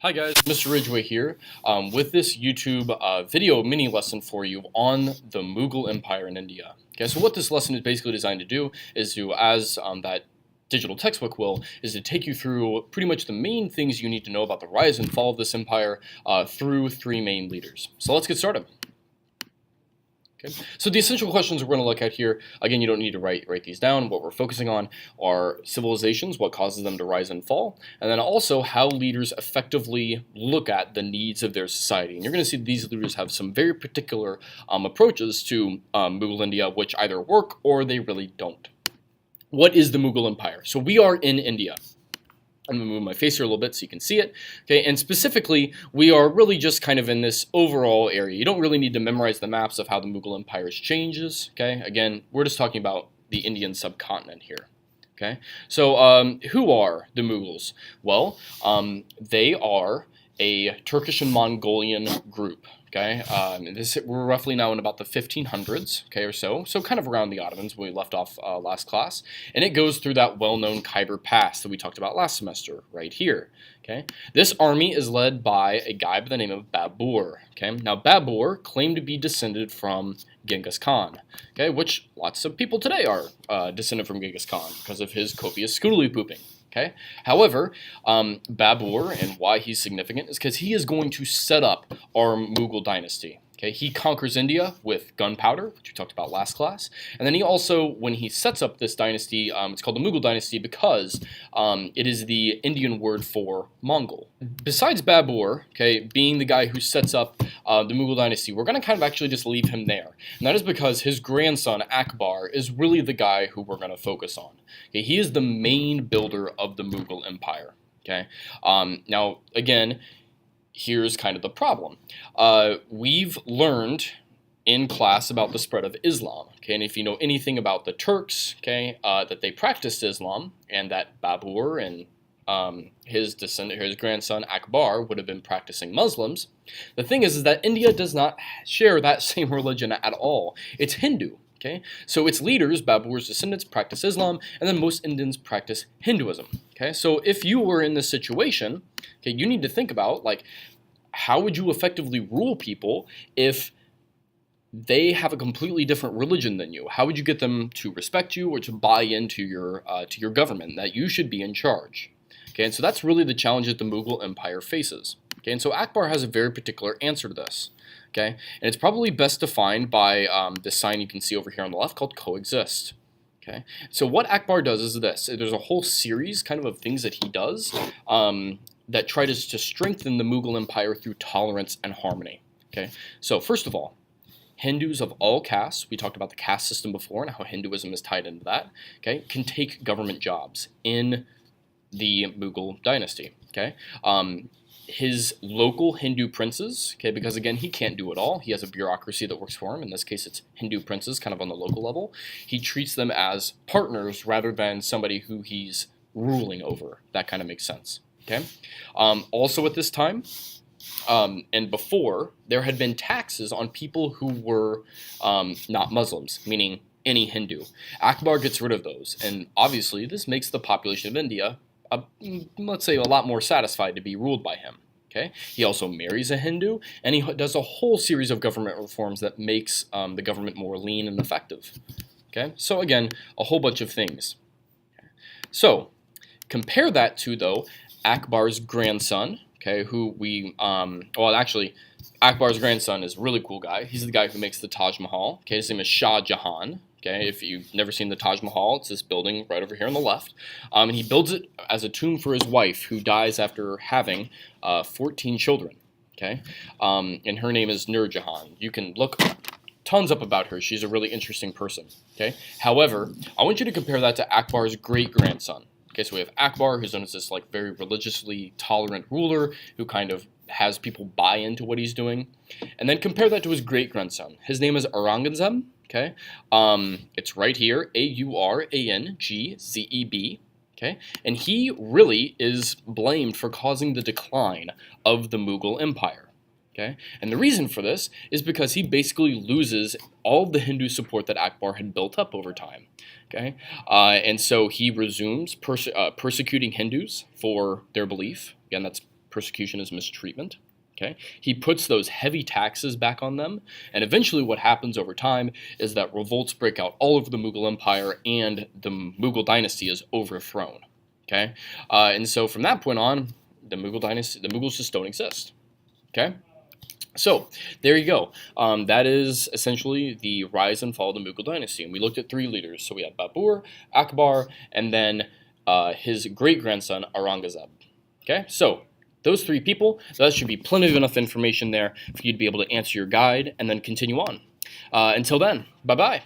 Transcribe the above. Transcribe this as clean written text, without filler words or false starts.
Hi guys, Mr. Ridgway here with this YouTube video mini lesson for you on the Mughal Empire in India. Okay, so what this lesson is basically designed to do is to, as that digital textbook will, is to take you through pretty much the main things you need to know about the rise and fall of this empire through three main leaders. So let's get started. Okay. So the essential questions we're going to look at here, again, you don't need to write these down. What we're focusing on are civilizations, what causes them to rise and fall, and then also how leaders effectively look at the needs of their society. And you're going to see these leaders have some very particular approaches to Mughal India, which either work or they really don't. What is the Mughal Empire? So we are in India. I'm going to move my face here a little bit so you can see it. Okay, and specifically, we are really just kind of in this overall area. You don't really need to memorize the maps of how the Mughal Empire changes. Okay, again, we're just talking about the Indian subcontinent here. Okay, so who are the Mughals? Well, they are a Turkish and Mongolian group. Okay, we're roughly now in about the 1500s, okay, or so kind of around the Ottomans when we left off last class, and it goes through that well-known Khyber Pass that we talked about last semester, right here. Okay, this army is led by a guy by the name of Babur. Okay, now Babur claimed to be descended from Genghis Khan, okay, which lots of people today are descended from Genghis Khan because of his copious scootaloo pooping. Okay. However, Babur, and why he's significant, is because he is going to set up our Mughal dynasty. Okay, he conquers India with gunpowder, which we talked about last class, and then he also, when he sets up this dynasty, it's called the Mughal dynasty because it is the Indian word for Mongol. Besides Babur, okay, being the guy who sets up the Mughal dynasty, we're going to kind of actually just leave him there, and that is because his grandson Akbar is really the guy who we're going to focus on. Okay, he is the main builder of the Mughal Empire. Okay, now again, here's kind of the problem. We've learned in class about the spread of Islam, okay, and if you know anything about the Turks, okay, that they practiced Islam, and that Babur and his grandson Akbar would have been practicing Muslims. The thing is that India does not share that same religion at all. It's Hindu. Okay, so its leaders, Babur's descendants, practice Islam, and then most Indians practice Hinduism. Okay, so if you were in this situation, okay, you need to think about, like, how would you effectively rule people if they have a completely different religion than you? How would you get them to respect you or to buy into your government, that you should be in charge? Okay, and so that's really the challenge that the Mughal Empire faces. Okay, and so Akbar has a very particular answer to this. Okay, and it's probably best defined by this sign you can see over here on the left called coexist. Okay, so what Akbar does is this. There's a whole series kind of things that he does that try to strengthen the Mughal Empire through tolerance and harmony. Okay, so first of all, Hindus of all castes, we talked about the caste system before and how Hinduism is tied into that, okay, can take government jobs in the Mughal dynasty. Okay, his local Hindu princes, okay, because again, he can't do it all. He has a bureaucracy that works for him. In this case, it's Hindu princes, kind of on the local level. He treats them as partners rather than somebody who he's ruling over. That kind of makes sense. Okay. Also at this time, and before, there had been taxes on people who were not Muslims, meaning any Hindu. Akbar gets rid of those, and obviously this makes the population of India, let's say, a lot more satisfied to be ruled by him. Okay, he also marries a Hindu, and he does a whole series of government reforms that makes the government more lean and effective. Okay, so again, a whole bunch of things. So compare that to, though, Akbar's grandson, okay, who we, well, actually, Akbar's grandson is a really cool guy. He's the guy who makes the Taj Mahal. Okay, his name is Shah Jahan. Okay, if you've never seen the Taj Mahal, it's this building right over here on the left. And he builds it as a tomb for his wife, who dies after having 14 children. Okay, and her name is Nur Jahan. You can look tons up about her. She's a really interesting person. Okay, however, I want you to compare that to Akbar's great-grandson. Okay, so we have Akbar, who's known as this, like, very religiously tolerant ruler who kind of has people buy into what he's doing. And then compare that to his great-grandson. His name is Aurangzeb. Okay, it's right here, Aurangzeb. Okay, and he really is blamed for causing the decline of the Mughal Empire. Okay, and the reason for this is because he basically loses all of the Hindu support that Akbar had built up over time. Okay, and so he resumes persecuting Hindus for their belief. Again, that's persecution is mistreatment. Okay? He puts those heavy taxes back on them, and eventually what happens over time is that revolts break out all over the Mughal Empire, and the Mughal dynasty is overthrown. Okay? And so from that point on, the Mughals just don't exist. Okay? So there you go. That is essentially the rise and fall of the Mughal dynasty. And we looked at 3 leaders. So we had Babur, Akbar, and then his great-grandson, Aurangzeb. Okay? So those 3 people, that should be plenty of enough information there for you to be able to answer your guide and then continue on. Until then, bye-bye.